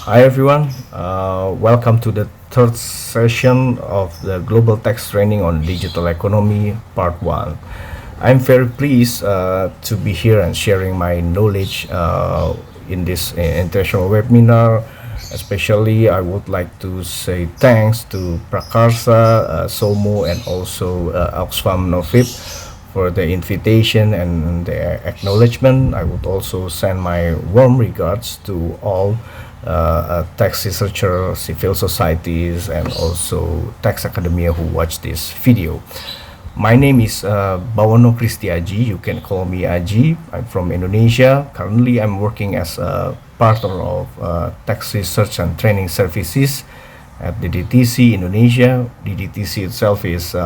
Hi everyone, welcome to the third session of the Global Tax Training on Digital Economy, Part 1. I'm very pleased to be here and sharing my knowledge in this international webinar. Especially, I would like to say thanks to Prakarsa, Somo, and also Oxfam Novib for the invitation and the acknowledgement. I would also send my warm regards to all tax researcher, civil societies, and also tax academia who watch this video. My name is Bawono Kristiaji. You can call me Aji. I'm from Indonesia. Currently, I'm working as a partner of tax research and training services at DDTC Indonesia. DDTC itself is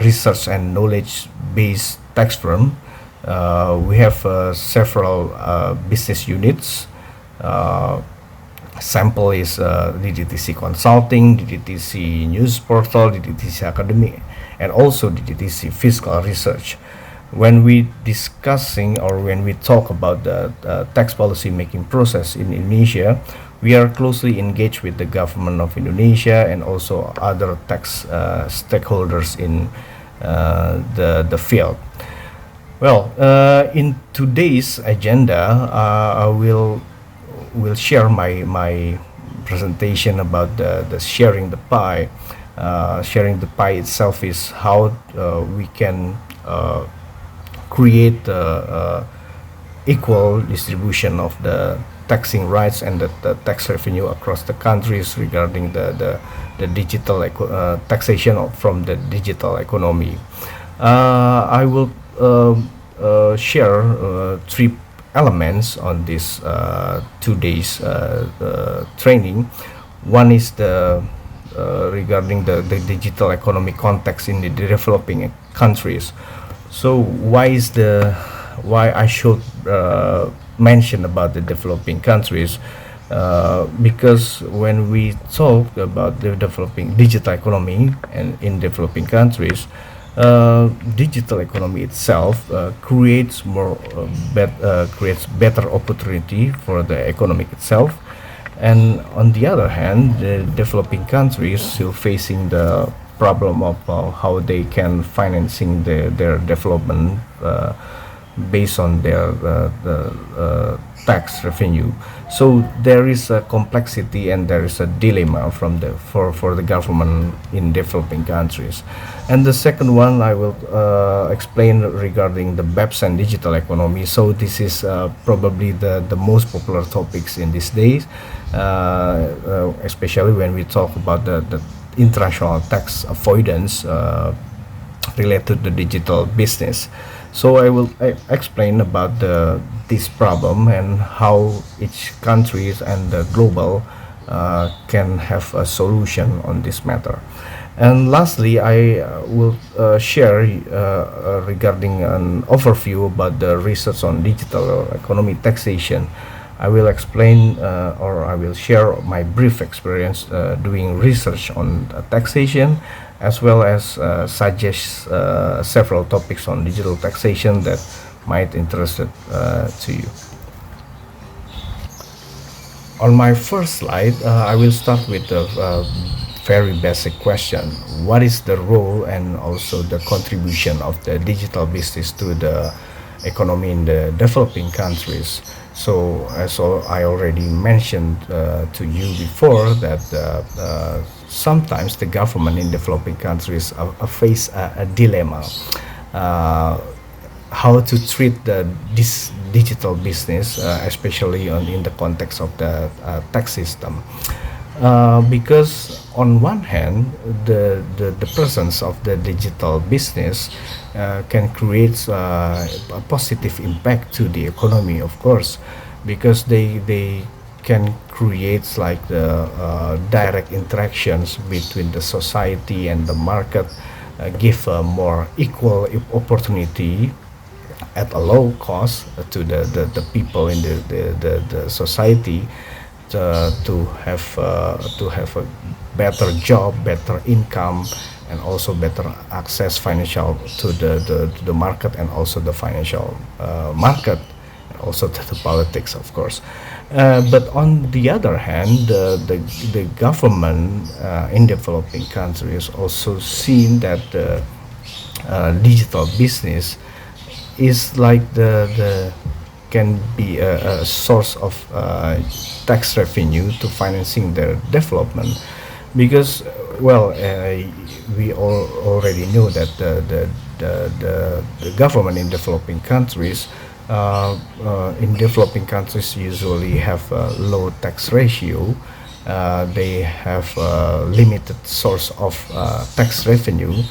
research and knowledge-based tax firm. We have several business units. Sample is DDTC Consulting, DDTC News Portal, DDTC Academy, and also DDTC Fiscal Research. When we discussing or when we talk about the tax policy making process in Indonesia, we are closely engaged with the government of Indonesia and also other tax stakeholders in the field. Well, in today's agenda, I will share my presentation about the sharing the pie. Sharing the pie itself is how we can create equal distribution of the taxing rights and the tax revenue across the countries regarding the digital taxation from the digital economy. I will share three elements on this 2 days training. One is the regarding the digital economy context in the developing countries. So why I should mention about the developing countries? Because when we talk about the developing digital economy and in developing countries, digital economy itself creates creates better opportunity for the economic itself, and on the other hand, the developing countries still facing the problem of how they can financing their development based on their tax revenue. So there is a complexity and there is a dilemma for the government in developing countries. And the second one I will explain regarding the BEPS and digital economy. So this is probably the most popular topics in these days, especially when we talk about the international tax avoidance related to the digital business. So I will explain about this problem and how each countries and the global can have a solution on this matter. And lastly, I will share regarding an overview about the research on digital economy taxation. I will explain or I will share my brief experience doing research on taxation, as well as suggest several topics on digital taxation that might interest to you. On my first slide, I will start with the very basic question. What is the role and also the contribution of the digital business to the economy in the developing countries? So as I already mentioned to you before, that sometimes the government in developing countries face a dilemma, how to treat this digital business, especially in the context of the tax system. Because on one hand, the presence of the digital business can create a positive impact to the economy, of course, because they can create like the direct interactions between the society and the market, give a more equal opportunity at a low cost to the people in the society to have a better job, better income, and also better access financial to the market and also the financial market, also to the politics, of course. But on the other hand, the government in developing countries also seen that digital business is like the can be a source of tax revenue to financing their development, because well, we all already know that the government in developing countries usually have a low tax ratio. They have a limited source of tax revenue,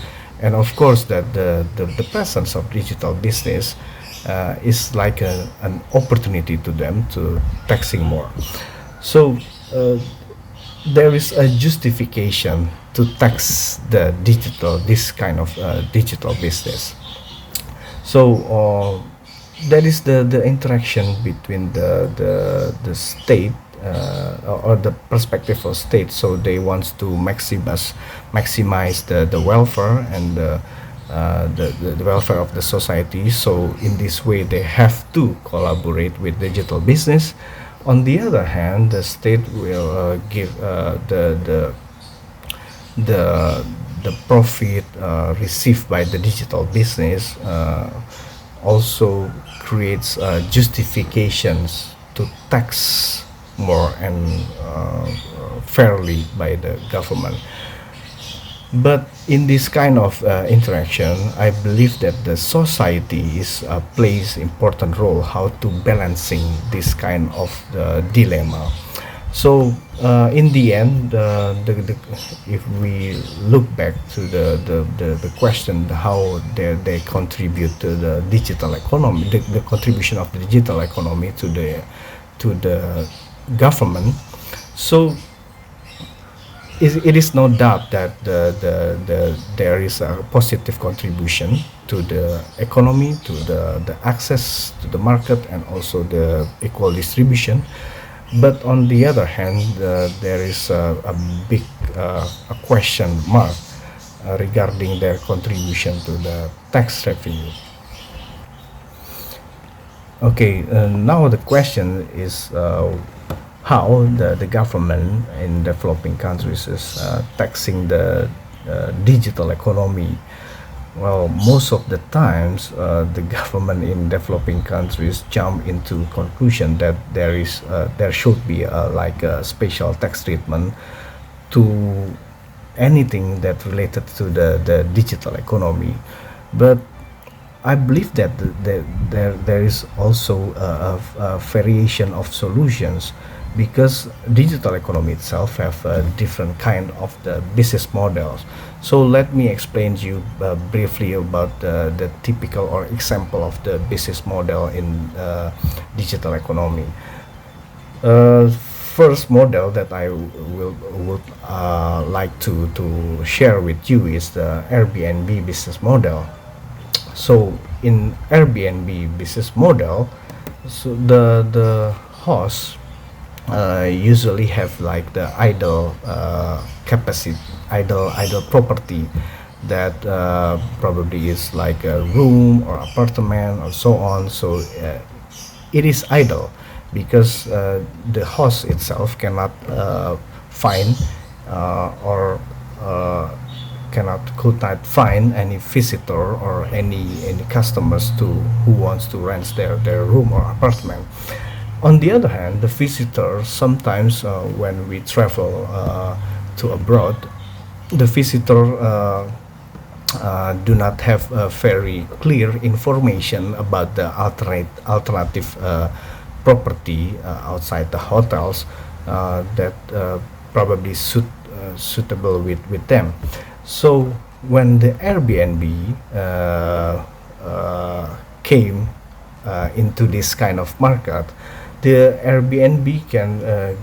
and of course that the presence of digital business is like an opportunity to them to taxing more. So there is a justification to tax this kind of digital business. So that is the interaction between the state or the perspective of state. So they want to maximize the welfare and the welfare of the society. So in this way, they have to collaborate with digital business. On the other hand, the state will give the profit received by the digital business also creates justifications to tax more and fairly by the government. But in this kind of interaction, I believe that the society plays important role how to balancing this kind of dilemma. So in the end, if we look back to the question how they contribute to the digital economy, the contribution of the digital economy to the government. So it is no doubt that there is a positive contribution to the economy, to the access to the market, and also the equal distribution. But on the other hand, there is a big a question mark regarding their contribution to the tax revenue. Okay, now the question is how the government in developing countries is taxing the digital economy. Well, most of the times, the government in developing countries jump into conclusion that there should be like a special tax treatment to anything that related to the digital economy. But I believe that there is also a variation of solutions, because digital economy itself have a different kind of the business models. So let me explain to you briefly about the typical or example of the business model in digital economy. First model that I would like to share with you is the Airbnb business model. So in Airbnb business model, so the host usually have like the idle idle property that probably is like a room or apartment or so on. So it is idle because the host itself cannot find or could not find any visitor or any customers who wants to rent their room or apartment. On the other hand, the visitor sometimes when we travel to abroad, the visitor do not have very clear information about the alternative property outside the hotels that probably suitable with them. So when the Airbnb came into this kind of market, the Airbnb can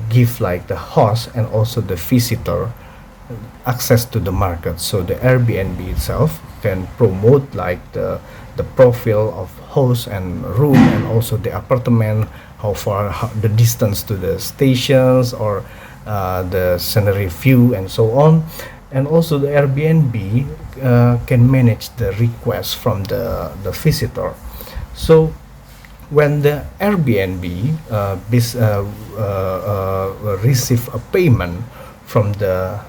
give like the host and also the visitor access to the market. So the Airbnb itself can promote like the profile of host and room, and also the apartment, the distance to the stations, or the scenery view, and so on. And also the Airbnb can manage the request from the visitor. So when the Airbnb receive a payment from the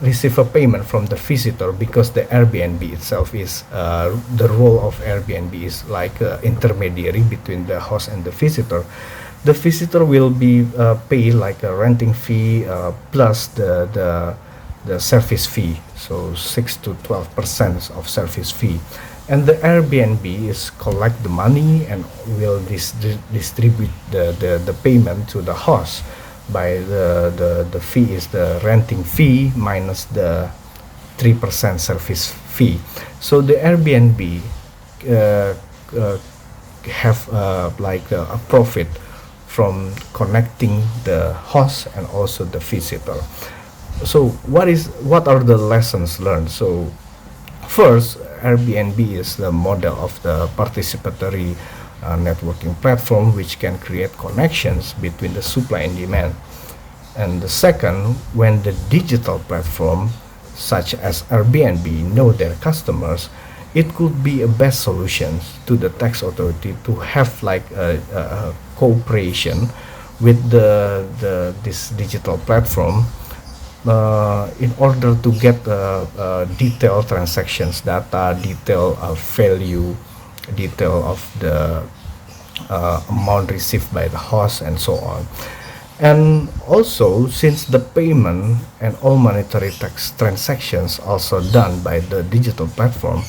receive a payment from the visitor, because the Airbnb itself is the role of Airbnb is like intermediary between the host and the visitor. The visitor will be pay like a renting fee plus the service fee, so 6 to 12% of service fee, and the Airbnb is collect the money and will distribute the payment to the host by the fee is the renting fee minus the 3% service fee. So the Airbnb have like a profit from connecting the host and also the visitor. So what are the lessons learned? So first, Airbnb is the model of the participatory networking platform which can create connections between the supply and demand. And the second, when the digital platform such as Airbnb know their customers, it could be a best solution to the tax authority to have like a cooperation with this digital platform in order to get detailed transactions data, detail of value, detail of the amount received by the host, and so on. And also, since the payment and all monetary tax transactions also done by the digital platform,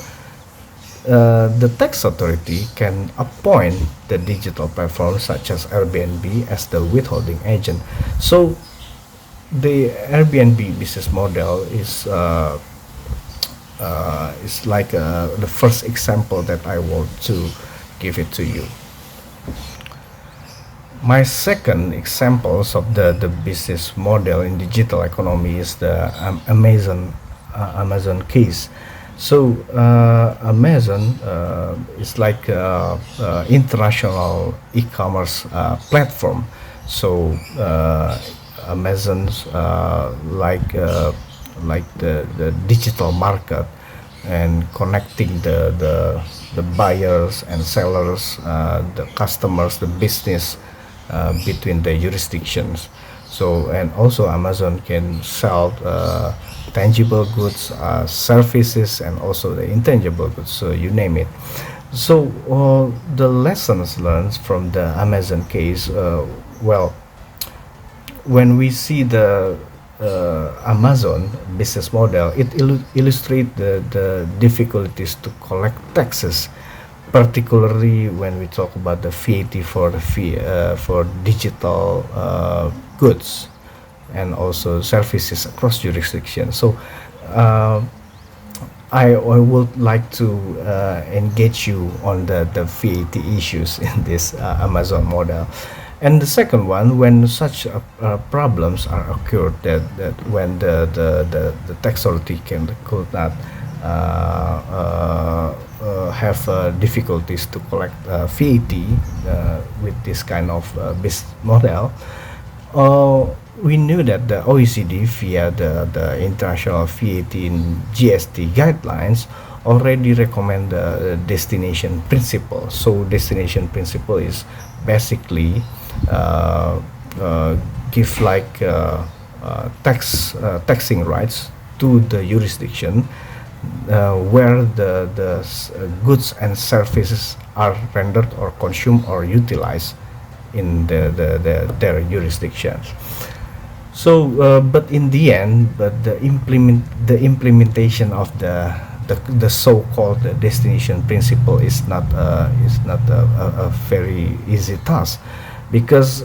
the tax authority can appoint the digital platform such as Airbnb as the withholding agent. So the Airbnb business model is like the first example that I want to give it to you. My second examples of the business model in digital economy is the Amazon case. So Amazon is like international e-commerce platform. So Amazon's like the digital market and connecting the buyers and sellers, the customers, the business between the jurisdictions. So, and also Amazon can sell tangible goods, services, and also the intangible goods, so you name it. So the lessons learned from the Amazon case, well, when we see the Amazon business model, it illustrates the difficulties to collect taxes, particularly when we talk about the VAT for digital goods and also services across jurisdictions. So I would like to engage you on the VAT issues in this Amazon model. And the second one, when such problems are occurred, that when the tax authority could not have difficulties to collect VAT with this kind of business model, we knew that the OECD via the international VAT and GST guidelines already recommend the destination principle. So destination principle is basically give like taxing rights to the jurisdiction where the goods and services are rendered or consumed or utilized in their jurisdictions. So, but in the end, but the implementation of the so-called destination principle is not a very easy task, because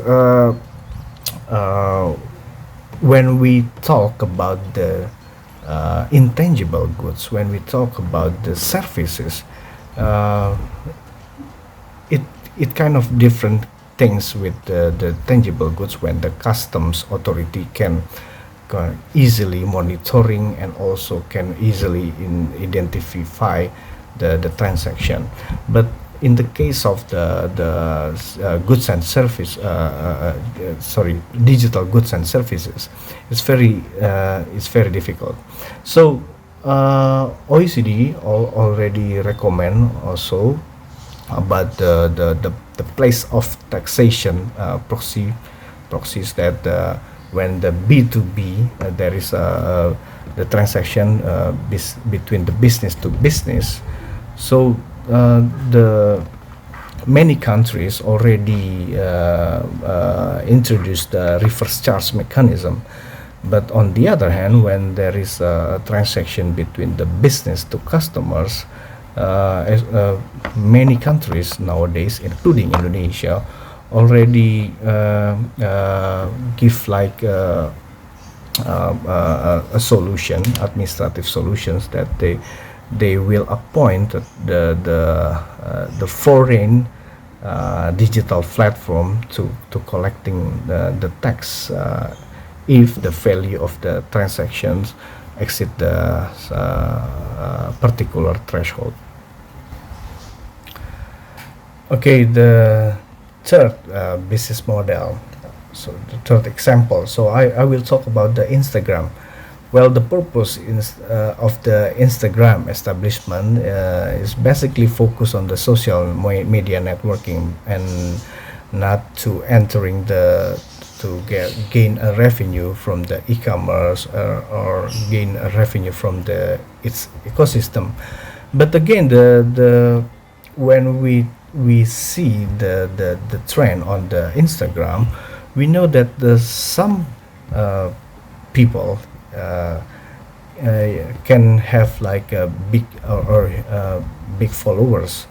when we talk about the intangible goods, when we talk about the services, it kind of different things with the tangible goods, when the customs authority can easily monitoring and also can easily identify the transaction. But in the case of the goods and service, digital goods and services, it's very difficult. So OECD already recommend also about the place of taxation proxies that when the B2B there is the transaction between the business to business. So the many countries already introduced the reverse charge mechanism. But on the other hand, when there is a transaction between the business to customers, many countries nowadays, including Indonesia, already give like a solution, administrative solutions, that they will appoint the foreign digital platform to collecting the tax if the value of the transactions exceed the particular threshold. Okay, the third business model. So the third example. So I will talk about the Instagram. Well, the purpose of the Instagram establishment is basically focused on the social media networking and not to entering to gain a revenue from the e-commerce or gain a revenue from its ecosystem. But again, when we see the trend on the Instagram, we know that some people can have like a big or big followers.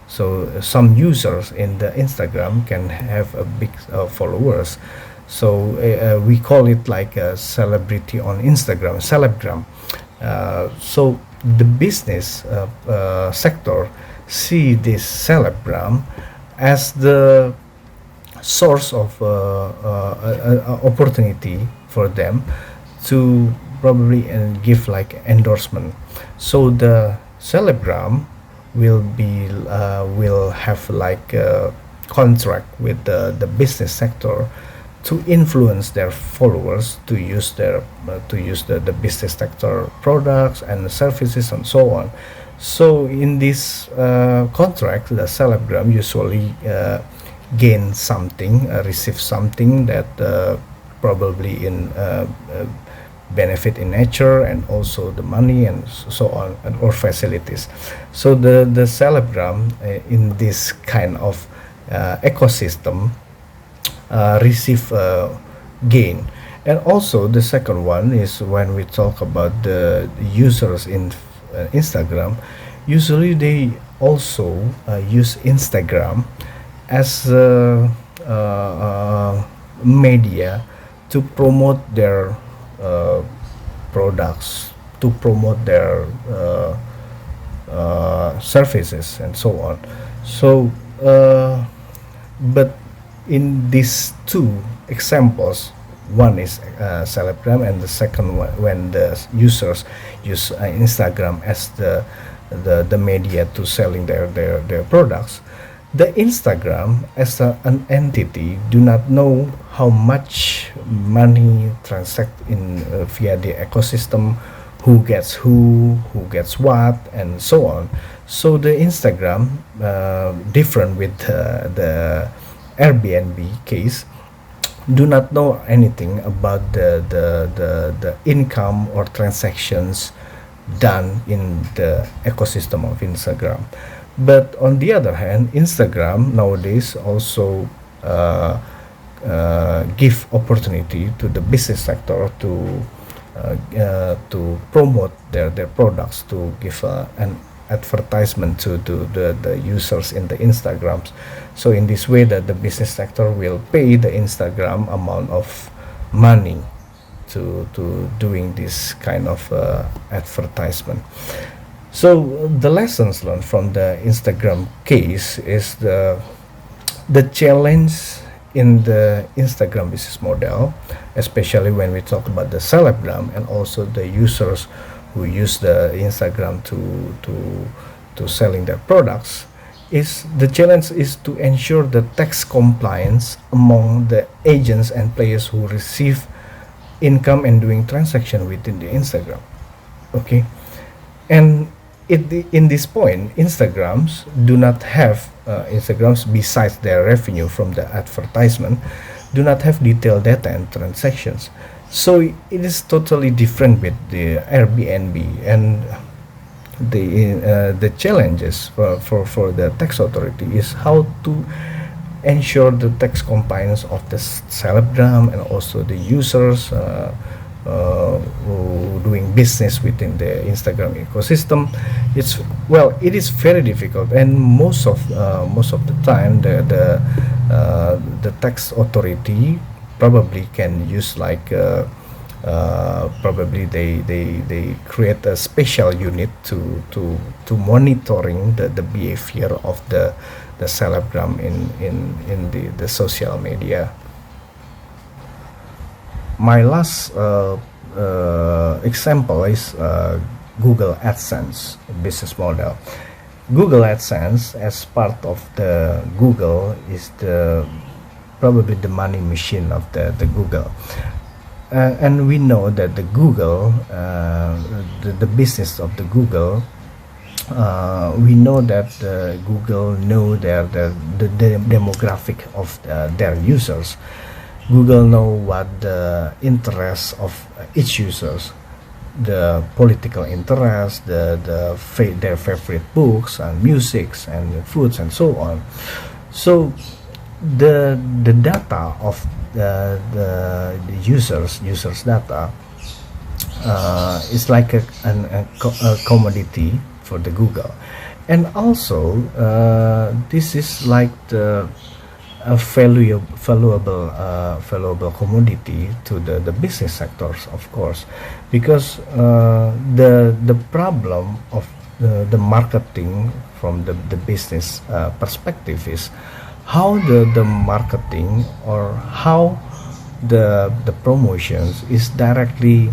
So some users in the Instagram can have a big followers. So we call it like a celebrity on Instagram, celebgram. So the business sector see this celebgram as the source of opportunity for them to probably give like endorsement. So the celebgram will have like a contract with the business sector to influence their followers to use the business sector products and services and so on. So in this contract, the celebgram usually gain something, receive something that probably in benefit in nature and also the money and so on, and or facilities. So the celebgram in this kind of ecosystem receive gain. And also the second one is when we talk about the users in Instagram, usually they also use Instagram as a media to promote their products, to promote their services and so on. So but in these two examples, one is celebgram and the second one when the users use Instagram as the media to selling their products. The Instagram as an entity do not know how much money transact in via the ecosystem, who gets what and so on. So the Instagram different with the Airbnb case, do not know anything about the income or transactions done in the ecosystem of Instagram. But on the other hand, Instagram nowadays also give opportunity to the business sector to promote their products, to give an advertisement to the users in the Instagrams. So in this way that the business sector will pay the Instagram amount of money to doing this kind of advertisement. So the lessons learned from the Instagram case is the challenge in the Instagram business model, especially when we talk about the celebgram and also the users who use the Instagram to selling their products, is the challenge is to ensure the tax compliance among the agents and players who receive income and doing transaction within the Instagram. Okay, and in this point, Instagrams, besides their revenue from the advertisement, do not have detailed data and transactions. So it is totally different with the Airbnb. And the challenges for the tax authority is how to ensure the tax compliance of the Telegram and also the users who doing business within the Instagram ecosystem. It is very difficult, and most of the time the tax authority probably can use like probably they create a special unit to monitoring the behavior of the Telegram in the social media. My last example is Google Adsense business model. Google Adsense, as part of the Google, is probably the money machine of the Google. And we know that the Google, the business of the Google, we know that Google know the demographic of their users. Google know what the interests of each users, the political interest, their favorite books and musics and foods and so on. So the data of the users data is like a commodity for the Google. And also this is like a valuable commodity to the business sectors, of course, because the problem of the marketing from the business perspective is how the marketing or how the promotions is directly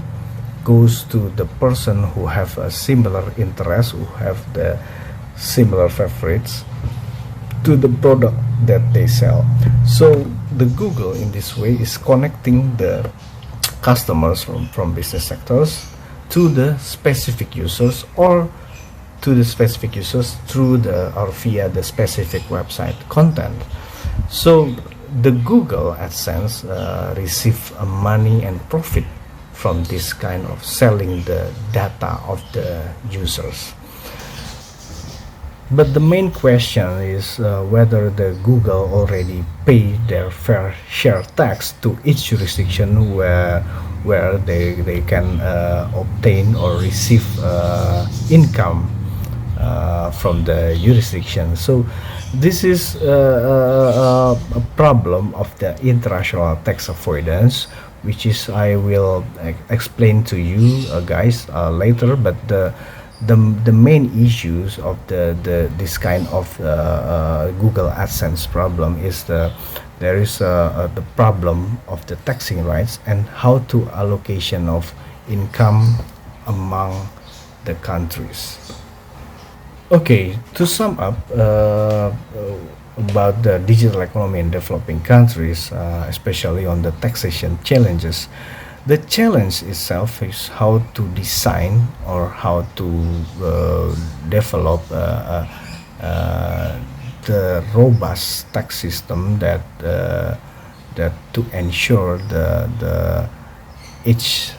goes to the person who have a similar interest, who have the similar favorites to the product that they sell. So the Google in this way is connecting the customers from business sectors to the specific users, or to the specific users through or via the specific website content. So the Google AdSense receive money and profit from this kind of selling the data of the users. But the main question is whether the Google already pay their fair share tax to each jurisdiction where they can obtain or receive income from the jurisdiction. So this is a problem of the international tax avoidance, which is I will explain to you guys later. But the main issues of this kind of Google AdSense problem is there is the problem of the taxing rights and how to allocation of income among the countries. Okay, to sum up about the digital economy in developing countries, especially on the taxation challenges. The challenge itself is how to design or how to develop the robust tax system that to ensure the each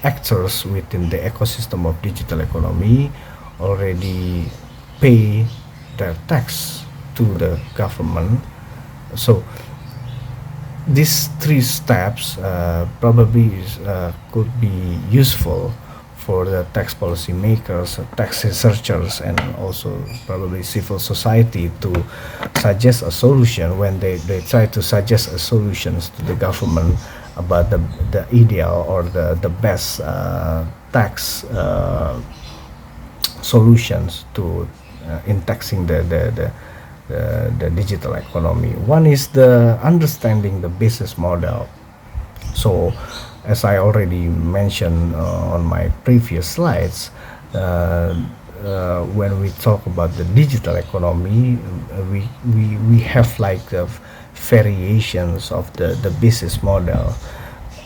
actors within the ecosystem of digital economy already pay their tax to the government. So these three steps probably could be useful for the tax policy makers, tax researchers, and also probably civil society to suggest a solution when they try to suggest a solutions to the government about the ideal or the best tax solutions to in taxing the digital economy. One is the understanding the business model. So as I already mentioned on my previous slides, when we talk about the digital economy, we have like variations of the business model.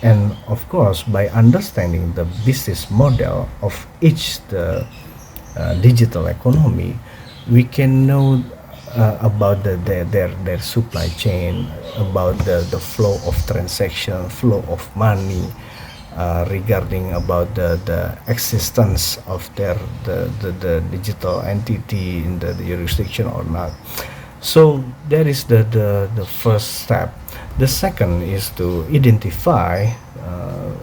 And of course, by understanding the business model of each the digital economy, we can know about their supply chain, about the flow of transaction, flow of money, regarding about the existence of the digital entity in the jurisdiction or not. So that is the first step. The second is to identify,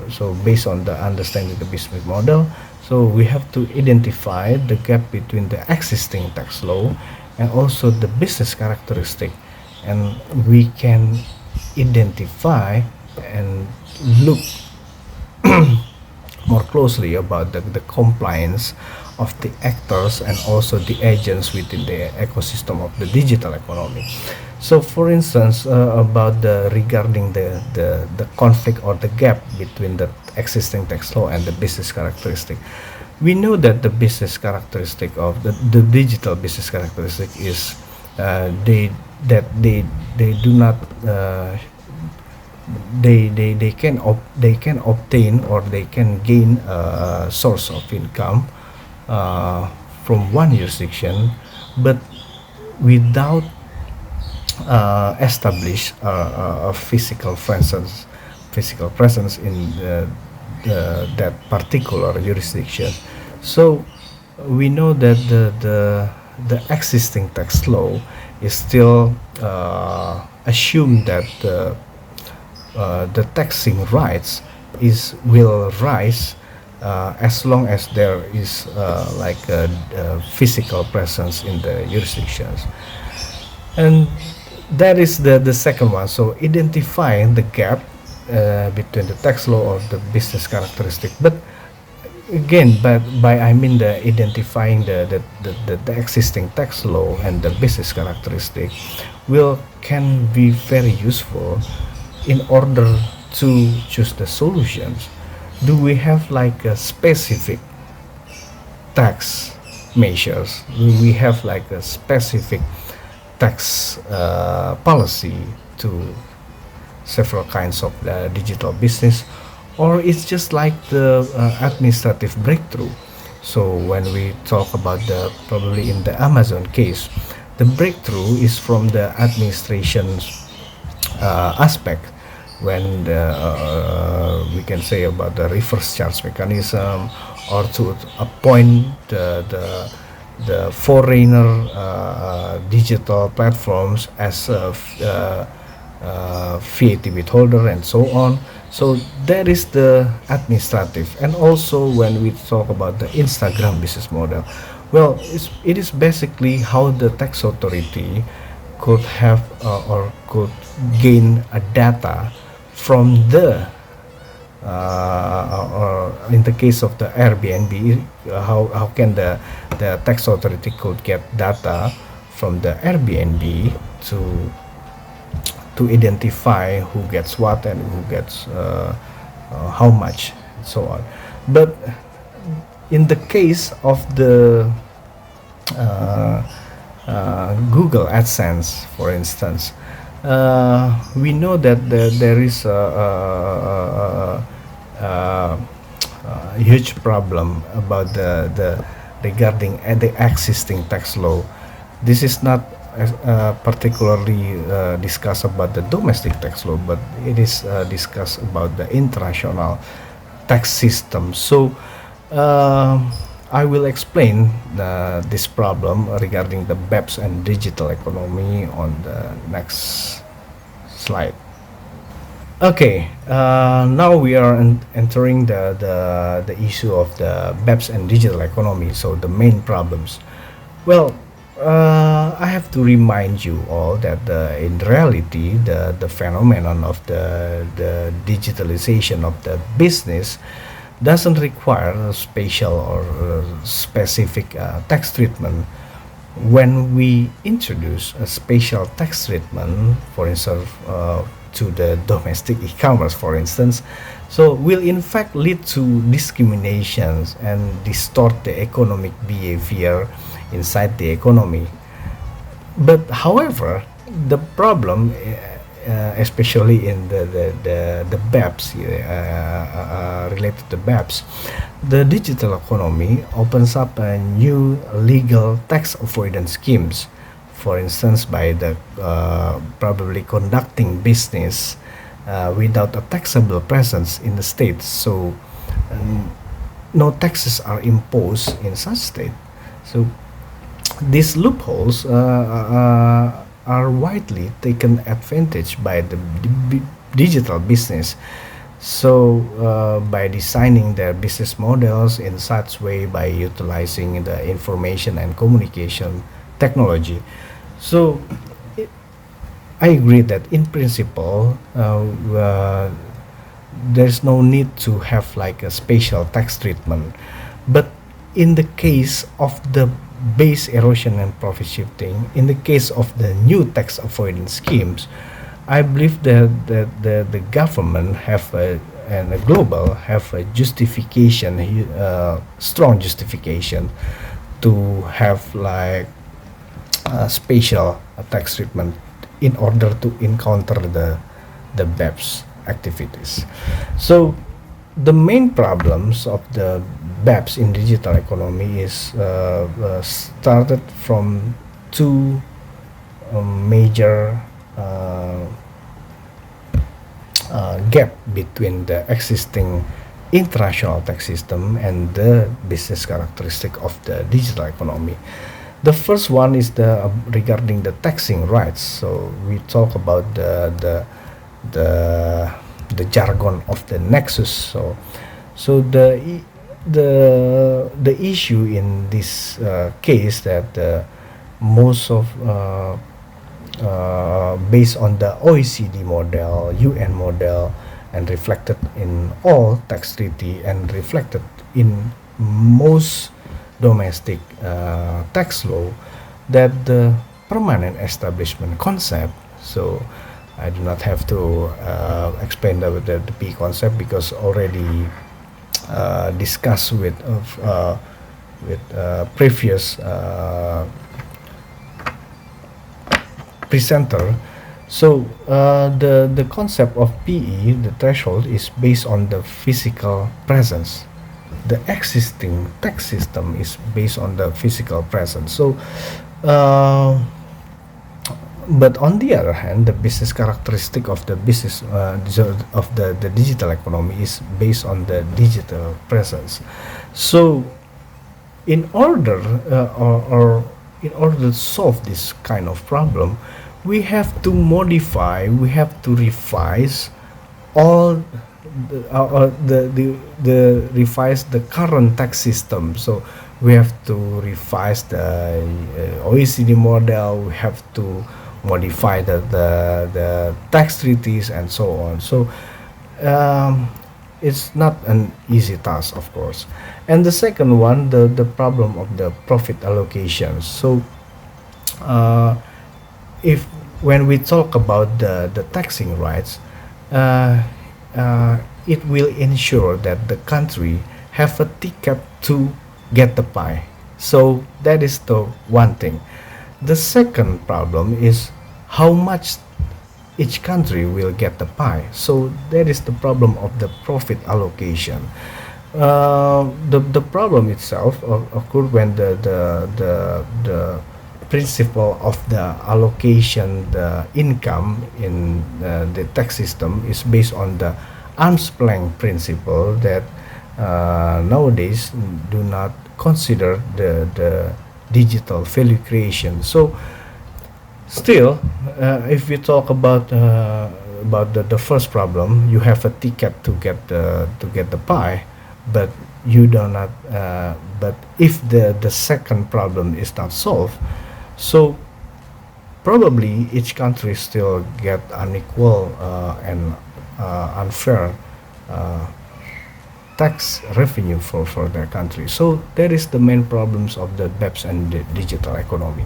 so based on the understanding the business model, so we have to identify the gap between the existing tax law and also the business characteristic. And we can identify and look more closely about the compliance of the actors and also the agents within the ecosystem of the digital economy. So, for instance, about the regarding the conflict or the gap between the existing tax law and the business characteristic, we know that the business characteristic of the digital business characteristic is they that they do not they can obtain or they can gain a source of income from one jurisdiction, but without establish a physical presence in that particular jurisdiction. So we know that the existing tax law is still assume that the taxing rights will rise as long as there is like a physical presence in the jurisdictions. And that is the second one. So identifying the gap between the tax law or the business characteristic. But again, by I mean the identifying the existing tax law and the business characteristic can be very useful in order to choose the solutions. Do we have like a specific tax measures? Do we have like a specific tax policy to several kinds of digital business, or it's just like the administrative breakthrough? So when we talk about the probably in the Amazon case, the breakthrough is from the administration's aspect, when we can say about the reverse charge mechanism, or to appoint the foreigner digital platforms as a VAT withholder and so on. So that is the administrative. And also when we talk about the Instagram business model, well, it is basically how the tax authority could have or could gain a data from the or in the case of the Airbnb, how can the tax authority could get data from the Airbnb to identify who gets what and who gets how much and so on. But in the case of the Google Adsense, for instance, we know that there is a huge problem about the regarding the existing tax law. This is not particularly discussed about the domestic tax law, but it is discussed about the international tax system. So I will explain this problem regarding the BEPS and digital economy on the next slide. Okay, now we are entering the issue of the BEPS and digital economy. So the main problems. Well, I have to remind you all that in reality, the phenomenon of the digitalization of the business doesn't require a special or specific tax treatment. When we introduce a special tax treatment, for instance, to the domestic e-commerce, for instance, so will in fact lead to discriminations and distort the economic behavior inside the economy. But however, the problem especially in the BEPS, related to BEPS. The digital economy opens up a new legal tax avoidance schemes, for instance, by the probably conducting business without a taxable presence in the state. So um, no taxes are imposed in such state. So these loopholes are widely taken advantage by the digital business. So by designing their business models in such way, by utilizing the information and communication technology. So I agree that in principle, there's no need to have like a special tax treatment. But in the case of the base erosion and profit shifting, in the case of the new tax avoidance schemes, I believe that the government have and the global have a justification, strong justification to have like a special tax treatment in order to encounter the BEPS activities. So the main problems of the BEPS in digital economy is started from two major gap between the existing international tax system and the business characteristic of the digital economy. The first one is the regarding the taxing rights. So we talk about the the jargon of the nexus. So the issue in this case that most of based on the OECD model, UN model, and reflected in all tax treaty and reflected in most domestic tax law, that the permanent establishment concept. So I do not have to explain the P concept because already discussed with previous presenter. So the concept of PE, the threshold, is based on the physical presence. The existing tax system is based on the physical presence. So, but on the other hand, the business characteristic of the business of the digital economy is based on the digital presence. So, in order or in order to solve this kind of problem, we have to modify, we have to revise all the revise the current tax system. So we have to revise the OECD model. We have to modify the tax treaties and so on. So it's not an easy task, of course. And the second one, the problem of the profit allocation. So if when we talk about the taxing rights, it will ensure that the country have a ticket to get the pie. So that is the one thing. The second problem is how much each country will get the pie. So that is the problem of the profit allocation. The problem itself occurred when the principle of the allocation, the income in the tax system is based on the arm's length principle that nowadays do not consider the digital value creation. So still, if we talk about the first problem, you have a ticket to get the pie, but you do not. But if the second problem is not solved, so probably each country still get unequal and unfair tax revenue for their country. So that is the main problems of the BEPS and the digital economy.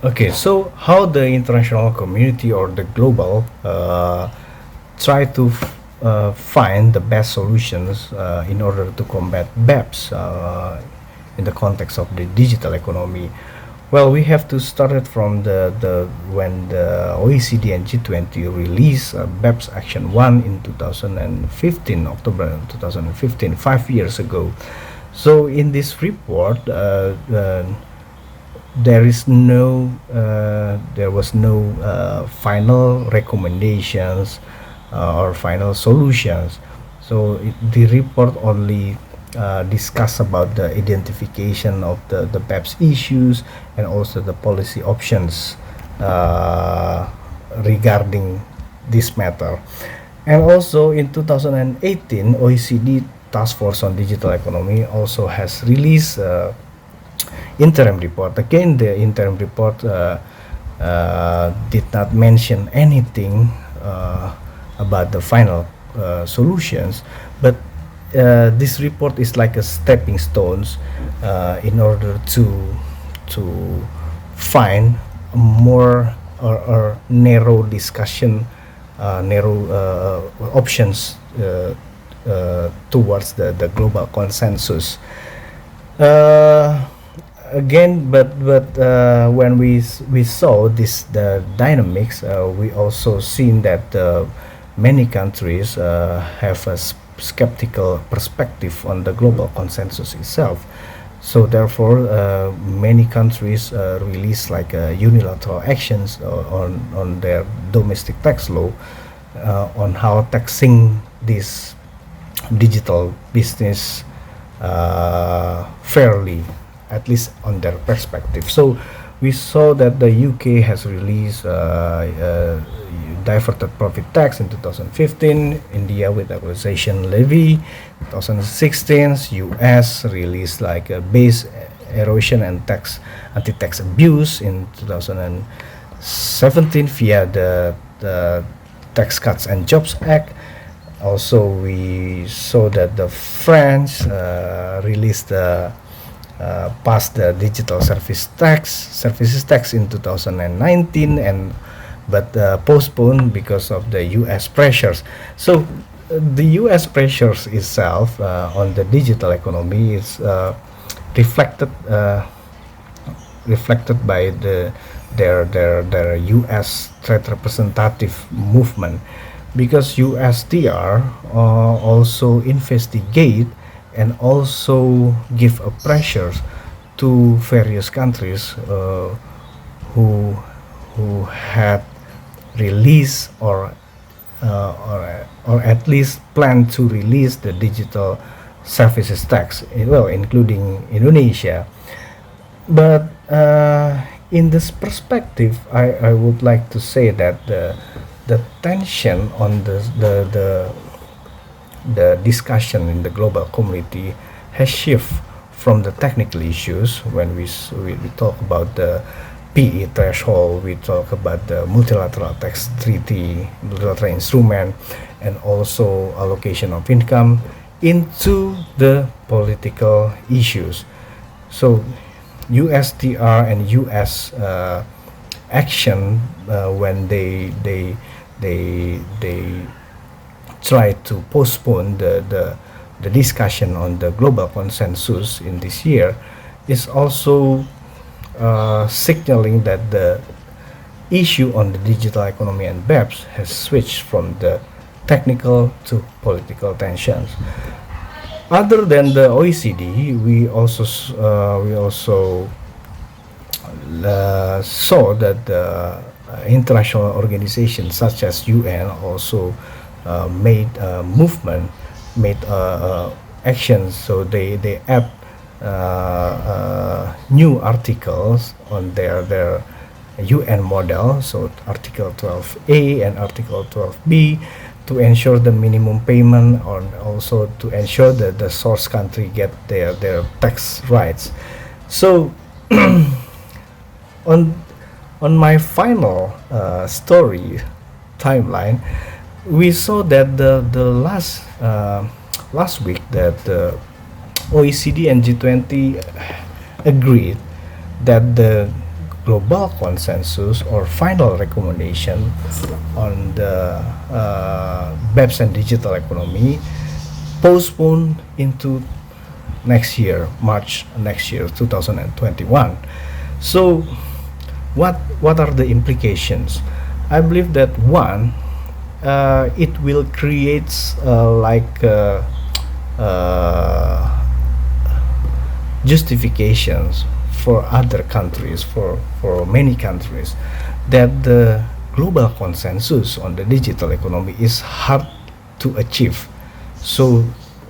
Okay, so how the international community or the global try to find the best solutions in order to combat BEPS in the context of the digital economy. Well, we have to start it from the when the OECD and G20 released BEPS Action 1 in 2015, October 2015, 5 years ago. So in this report, there was no final recommendations or final solutions. So the report only discuss about the identification of the BEPS issues and also the policy options regarding this matter. And also in 2018, OECD Task Force on Digital Economy also has released interim report. Again, the interim report did not mention anything about the final solutions, but this report is like a stepping stones in order to find a more or narrow discussion, narrow options towards the global consensus. Again, but when we saw this the dynamics, we also seen that many countries have a skeptical perspective on the global consensus itself. So therefore, many countries release like unilateral actions on their domestic tax law on how taxing this digital business fairly, at least on their perspective. So we saw that the UK has released diverted profit tax in 2015, India with acquisition levy, 2016, US released like a base erosion and anti-tax abuse in 2017 via the Tax Cuts and Jobs Act. Also, we saw that the France released passed the digital services tax in 2019, and but postponed because of the U.S. pressures. So the U.S. pressures itself on the digital economy is reflected by their U.S. trade representative movement, because USTR also investigate and also give a pressure to various countries who had released or at least plan to release the digital services tax, well, including Indonesia. But in this perspective, I would like to say that the tension on the discussion in the global community has shifted from the technical issues when we talk about the PE threshold, we talk about the multilateral tax treaty, multilateral instrument, and also allocation of income, into the political issues. So USTR and US action when they try to postpone the discussion on the global consensus in this year is also signaling that the issue on the digital economy and BEPS has switched from the technical to political tensions. Other than the OECD, we also saw that the international organizations such as UN also made movement, made actions. So they add new articles on their UN model, so Article 12A and Article 12B, to ensure the minimum payment, or also to ensure that the source country get their tax rights. So on my final story timeline, we saw that the last week that the OECD and G20 agreed that the global consensus or final recommendation on the BEPS and digital economy postponed into next year, March next year, 2021. So, what are the implications? I believe that one, it will create uh, justifications for other countries, for many countries, that the global consensus on the digital economy is hard to achieve. So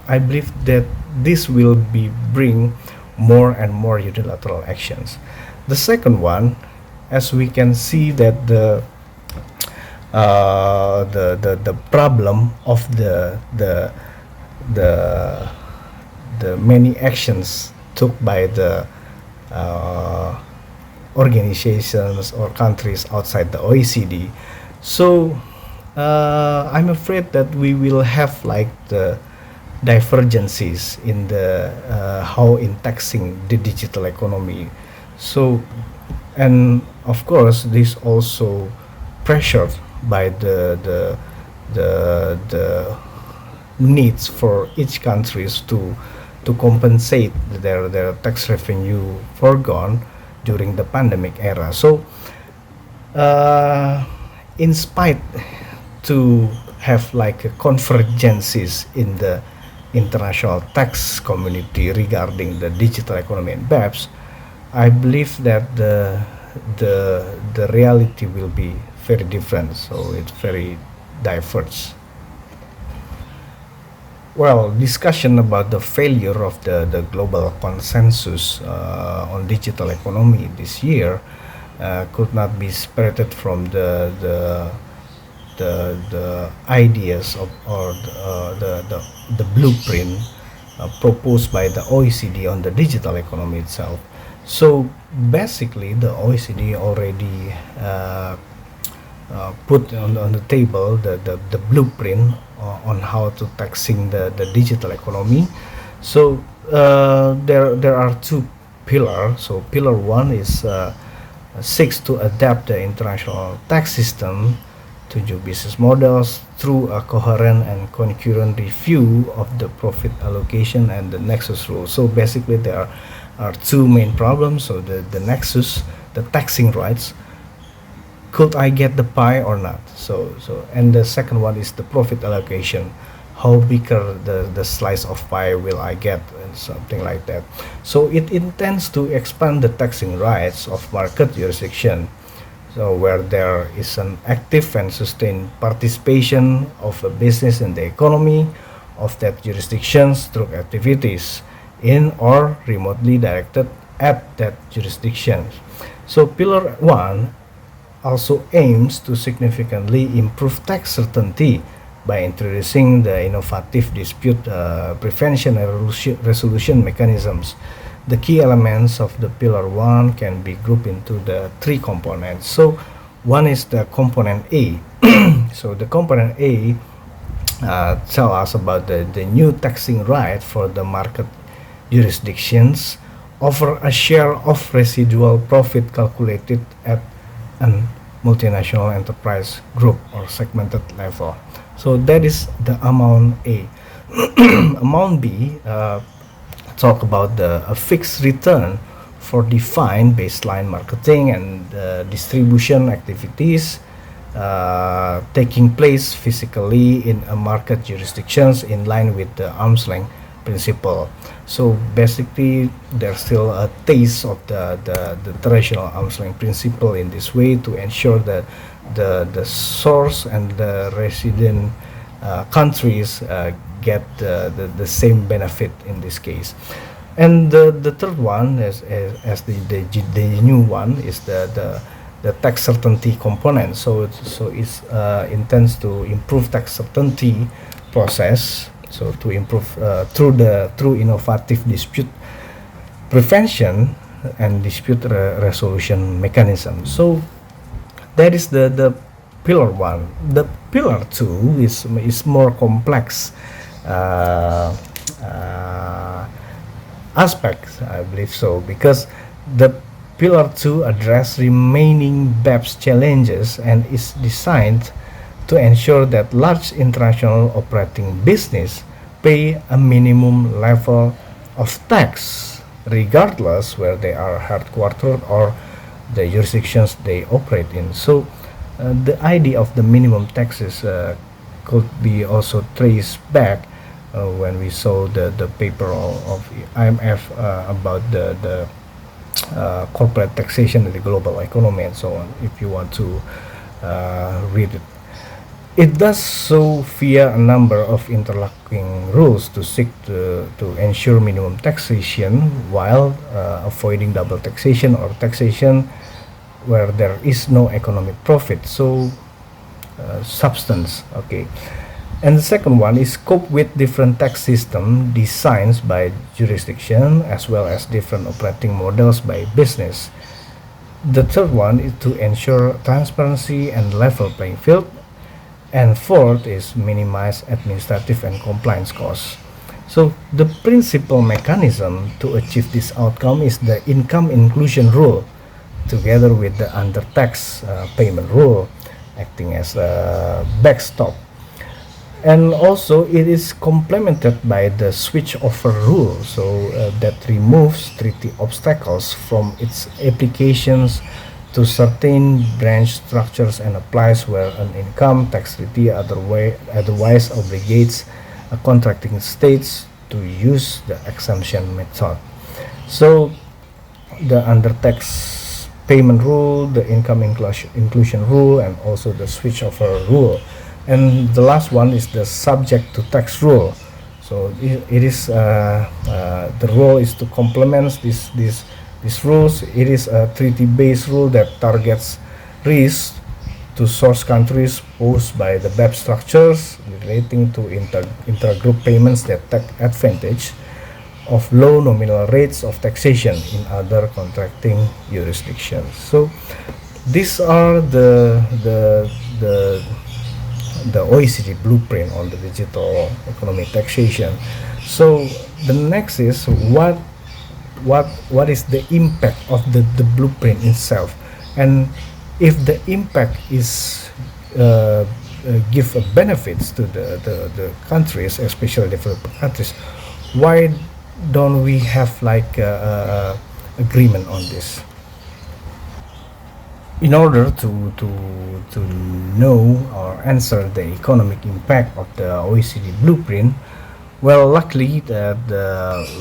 I believe that this will be bring more and more unilateral actions. The second one, as we can see that the problem of the the many actions took by the uh, organizations or countries outside the OECD. So I'm afraid that we will have like the divergences in the how in taxing the digital economy. So, and of course this also pressured by the needs for each countries to compensate their tax revenue foregone during the pandemic era. So in spite to have like a convergences in the international tax community regarding the digital economy and BEPS, I believe that the reality will be very different. So it's very diverse. Well, discussion about the failure of the global consensus on digital economy this year could not be separated from the ideas of or the blueprint proposed by the OECD on the digital economy itself. So basically, the OECD already put on the table the blueprint on how to taxing the digital economy. So there are two pillars. So pillar one is seeks to adapt the international tax system to new business models through a coherent and concurrent review of the profit allocation and the nexus rule. So basically there are two main problems. So the nexus, the taxing rights, could I get the pie or not? So and the second one is the profit allocation. How bigger the slice of pie will I get, and something like that. So it intends to expand the taxing rights of market jurisdiction. So where there is an active and sustained participation of a business in the economy of that jurisdictions through activities in or remotely directed at that jurisdiction. So pillar one also aims to significantly improve tax certainty by introducing the innovative dispute prevention and resolution mechanisms. The key elements of the pillar one can be grouped into the three components. So one is the component A. So the component A tell us about the new taxing right for the market jurisdictions over a share of residual profit calculated at an multinational enterprise group or segmented level. So that is the amount A. Amount B talk about a fixed return for defined baseline marketing and distribution activities taking place physically in a market jurisdictions in line with the arm's length principle. So basically there's still a taste of the traditional arm's length principle in this way to ensure that the source and the resident countries get the same benefit in this case. And the third one as the new one is the tax certainty component. So it's intends to improve tax certainty process. So to improve through innovative dispute prevention and dispute resolution mechanism. So that is the pillar one. The pillar two is more complex aspects, I believe so, because the pillar two address remaining BEPS challenges and is designed to ensure that large international operating business pay a minimum level of tax regardless where they are headquartered or the jurisdictions they operate in. So the idea of the minimum taxes could be also traced back when we saw the paper of IMF about the corporate taxation in the global economy and so on, if you want to read it. It does so via a number of interlocking rules to seek to ensure minimum taxation while avoiding double taxation or taxation where there is no economic profit. So substance, okay. And the second one is cope with different tax system designs by jurisdiction as well as different operating models by business. The third one is to ensure transparency and level playing field. And fourth is minimize administrative and compliance costs. So the principal mechanism to achieve this outcome is the income inclusion rule together with the undertax payment rule acting as a backstop. And also it is complemented by the switch over rule, so that removes treaty obstacles from its applications to certain branch structures and applies where an income tax treaty otherwise obligates contracting states to use the exemption method. So the undertax payment rule, the income inclusion rule, and also the switch over rule. And the last one is the subject to tax rule. So it is the rule is to complement these rules. It is a treaty-based rule that targets risks to source countries posed by the BEPS structures relating to intergroup payments that take advantage of low nominal rates of taxation in other contracting jurisdictions. So these are the OECD blueprint on the digital economy taxation. So the next is what is the impact of the blueprint itself, and if the impact is give benefits to the countries, especially developing countries, why don't we have like agreement on this? In order to know or answer the economic impact of the OECD blueprint, well, luckily that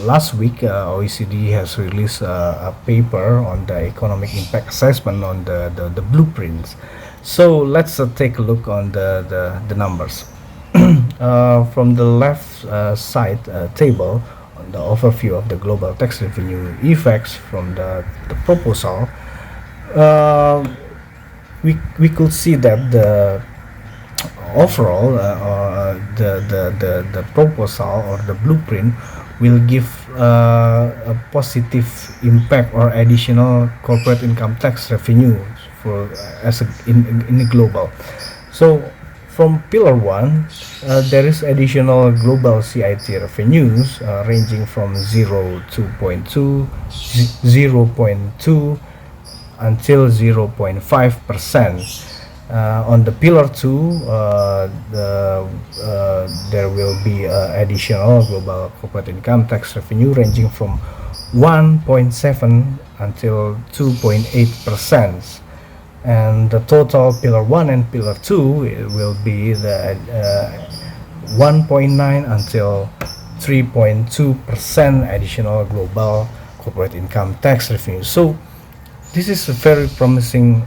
last week OECD has released a paper on the economic impact assessment on the blueprints. So let's take a look on the numbers. From the left side table, on the overview of the global tax revenue effects from the proposal, we could see that the overall the proposal or the blueprint will give a positive impact or additional corporate income tax revenue for in the global. So from pillar 1 there is additional global CIT revenues ranging from 0.2 until 0.5%. On the pillar 2 there will be additional global corporate income tax revenue ranging from 1.7 until 2.8%, and the total pillar 1 and pillar 2 will be the 1.9 until 3.2% additional global corporate income tax revenue. So this is a very promising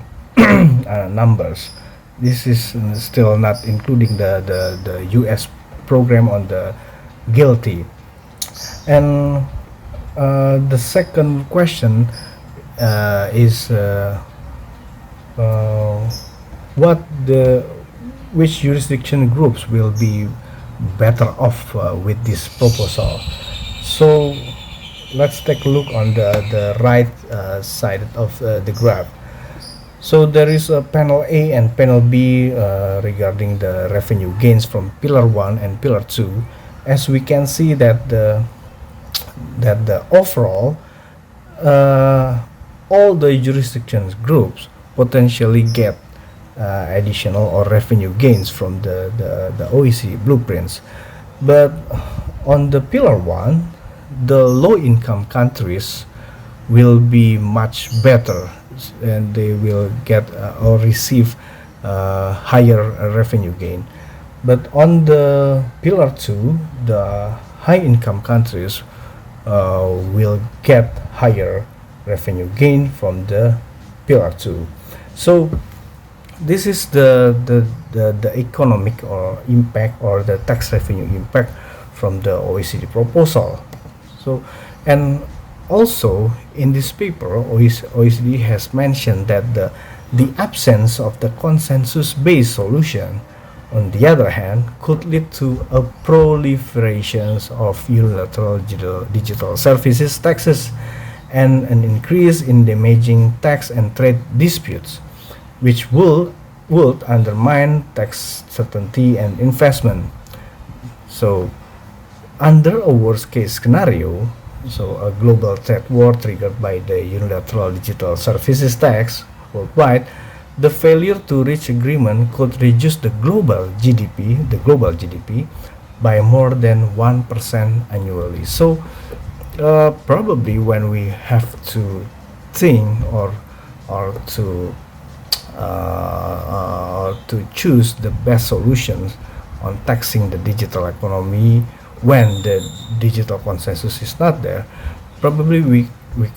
numbers. This is still not including the US program on the guilty. And the second question is which jurisdiction groups will be better off with this proposal. So let's take a look on the right side of the graph. So there is a panel A and panel B regarding the revenue gains from pillar 1 and pillar 2. As we can see that the overall all the jurisdictions groups potentially get additional or revenue gains from the OECD blueprints. But on the pillar 1 the low-income countries will be much better, and they will get or receive higher revenue gain. But on the pillar 2, the high-income countries will get higher revenue gain from the pillar 2. So this is the economic or impact, or the tax revenue impact from the OECD proposal. So, and also in this paper, OECD has mentioned that the absence of the consensus-based solution, on the other hand, could lead to a proliferation of unilateral digital services taxes and an increase in damaging tax and trade disputes, which would undermine tax certainty and investment. So, under a worst-case scenario, so a global trade war triggered by the unilateral digital services tax worldwide, the failure to reach agreement could reduce the global GDP by more than 1% annually. So probably when we have to think or to choose the best solutions on taxing the digital economy when the digital consensus is not there, probably we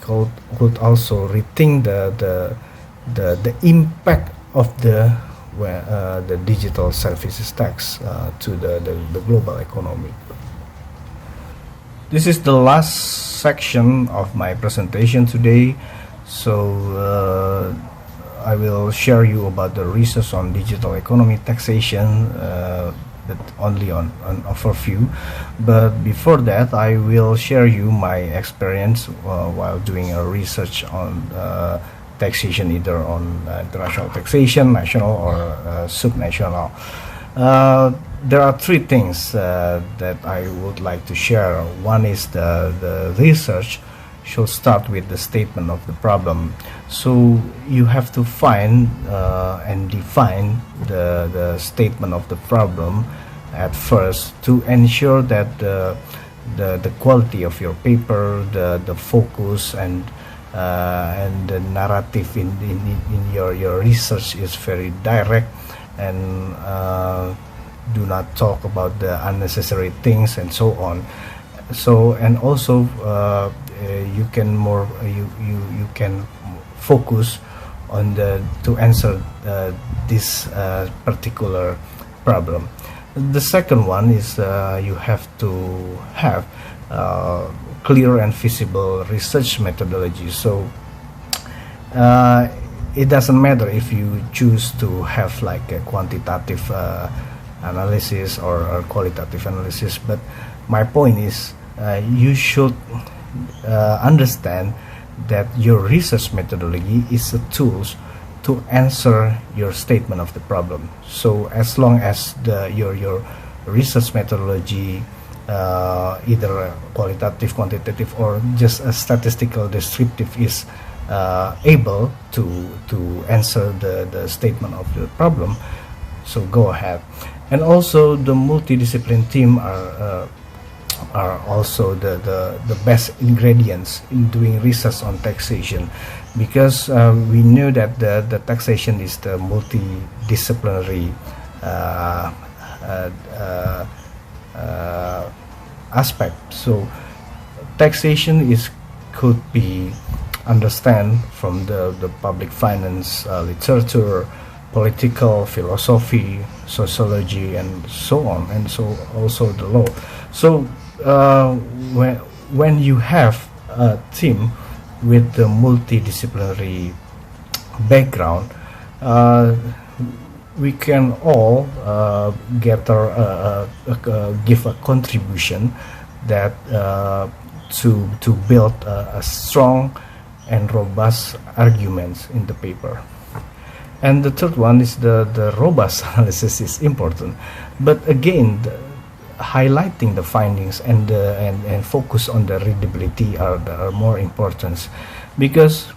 could also rethink the impact of the digital services tax to the global economy. This is the last section of my presentation today. So I will share you about the research on digital economy taxation, but only on overview. But before that, I will share you my experience while doing a research on taxation, either on international taxation, national or subnational. There are three things that I would like to share. One is the research should start with the statement of the problem. So you have to find and define the statement of the problem at first to ensure that the quality of your paper, the focus and the narrative in your research is very direct, and do not talk about the unnecessary things and so on. So, and also you can focus on to answer this particular problem. The second one is you have to have clear and feasible research methodology. So it doesn't matter if you choose to have like a quantitative analysis or qualitative analysis, but my point is you should understand that your research methodology is a tool to answer your statement of the problem. So as long as your research methodology, either qualitative, quantitative, or just a statistical descriptive, is able to answer the statement of the problem, so go ahead. And also the multidiscipline team are also the best ingredients in doing research on taxation, because we know that the taxation is the multidisciplinary aspect. So taxation could be understand from the public finance literature, political philosophy, sociology, and so on, and so also the law. So when you have a team with the multidisciplinary background, we can all give a contribution that to build a strong and robust arguments in the paper. And the third one is the robust analysis is important, but again, highlighting the findings and focus on the readability are more important, because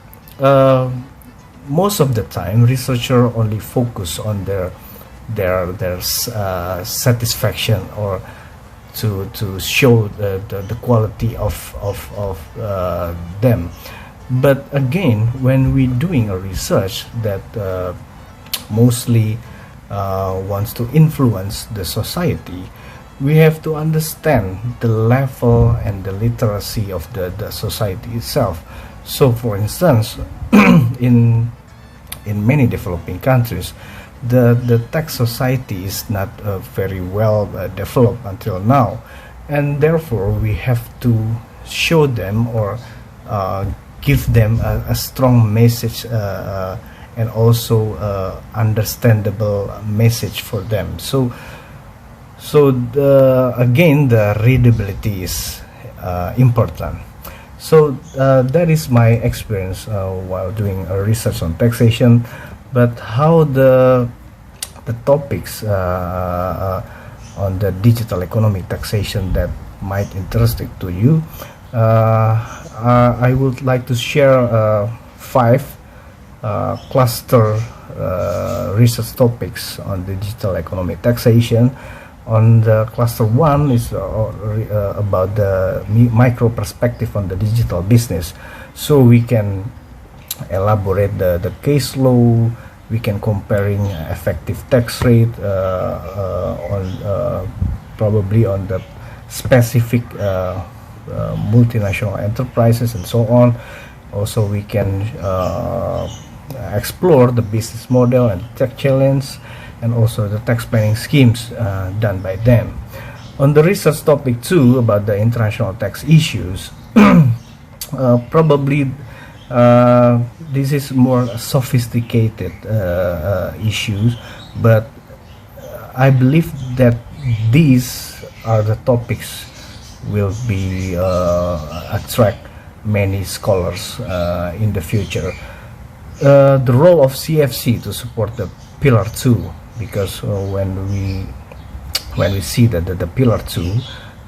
most of the time researchers only focus on their satisfaction or to show the quality of them. But again, when we're doing a research that mostly wants to influence the society, we have to understand the level and the literacy of the society itself. So for instance, in many developing countries, the tax society is not very well developed until now, and therefore we have to show them or give them a strong message and also understandable message for them. So again, the readability is important. So that is my experience while doing research on taxation. But how the topics on the digital economic taxation that might interest it to you, I would like to share 5 cluster research topics on digital economic taxation. On the cluster 1 is about the micro perspective on the digital business. So we can elaborate the case law, we can comparing effective tax rate on probably on the specific multinational enterprises and so on. Also we can explore the business model and tax challenge, and also the tax planning schemes done by them. On the research topic 2 about the international tax issues, probably this is more sophisticated issues, but I believe that these are the topics will be attract many scholars in the future. The role of CFC to support the Pillar 2, because when we see that the Pillar 2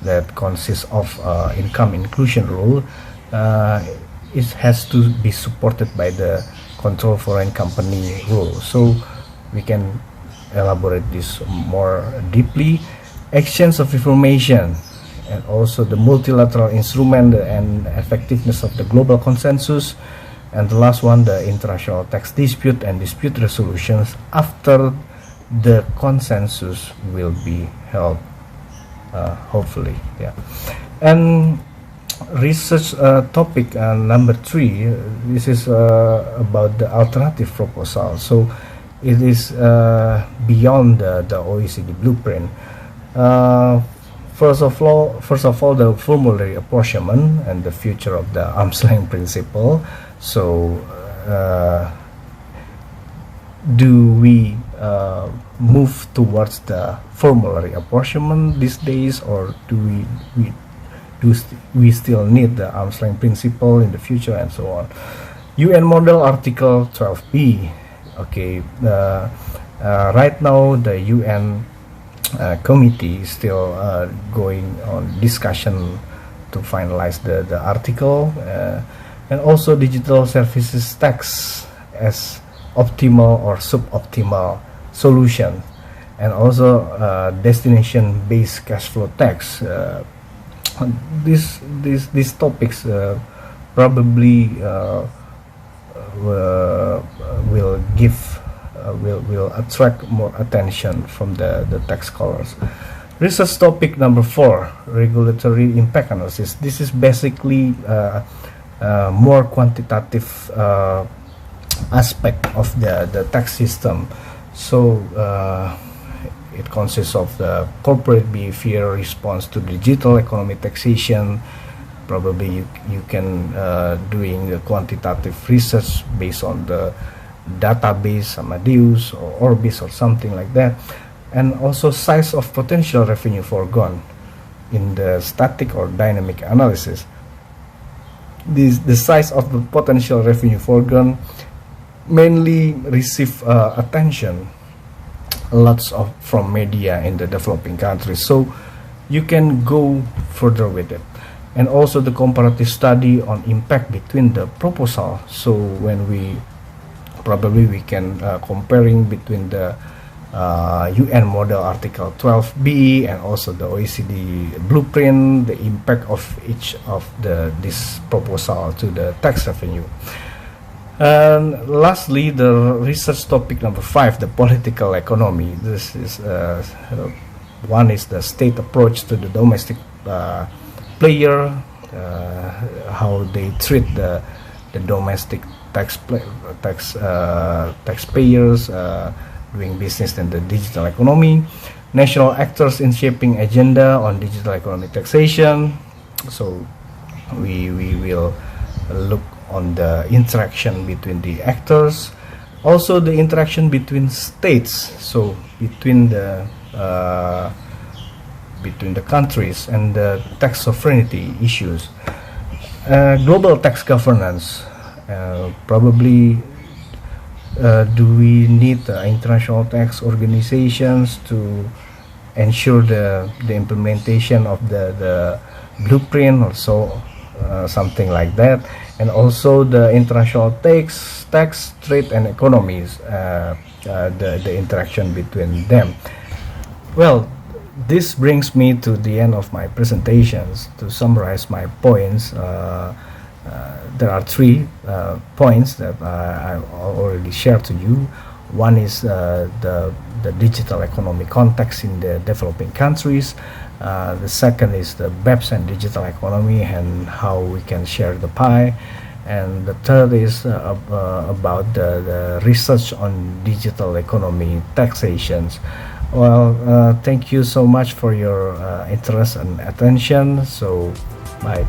that consists of income inclusion rule, it has to be supported by the control foreign company rule. So we can elaborate this more deeply. Exchange of information, and also the multilateral instrument and effectiveness of the global consensus. And the last one, the international tax dispute and dispute resolutions after the consensus will be held, hopefully. Yeah. And research topic number 3, this is about the alternative proposal. So it is beyond the OECD blueprint. First of all, the formulary apportionment and the future of the arm's length principle. So do we move towards the formulary apportionment these days, or do we still need the arm's length principle in the future, and so on? UN Model Article 12B. Okay, right now the UN committee is still going on discussion to finalize the article, and also digital services tax as optimal or suboptimal solution, and also destination-based cash flow tax. These topics probably will attract more attention from the tax scholars. Research topic number 4, regulatory impact analysis. This is basically more quantitative aspect of the tax system. So it consists of the corporate behavior response to digital economic taxation. Probably you can doing the quantitative research based on the database, Amadeus or Orbis or something like that. And also size of potential revenue foregone in the static or dynamic analysis. The size of the potential revenue foregone mainly receive attention lots of from media in the developing countries, so you can go further with it. And also the comparative study on impact between the proposal. So when we can comparing between the UN Model Article 12B, and also the OECD blueprint, the impact of each of this proposal to the tax revenue. And lastly, the research topic number 5, the political economy. This is one is the state approach to the domestic player, how they treat the domestic taxpayers doing business in the digital economy, national actors in shaping agenda on digital economic taxation. So we will look on the interaction between the actors, also the interaction between states, so between the countries, and the tax sovereignty issues. Global tax governance, probably do we need international tax organizations to ensure the implementation of the blueprint, or so, something like that, and also the international tax, trade, and economies, the interaction between them. Well, this brings me to the end of my presentations. To summarize my points, there are 3 points that I already shared to you. One is the digital economic context in the developing countries. The second is the BEPS and digital economy and how we can share the pie. And the third is about the research on digital economy taxations. Well, thank you so much for your interest and attention. So, bye.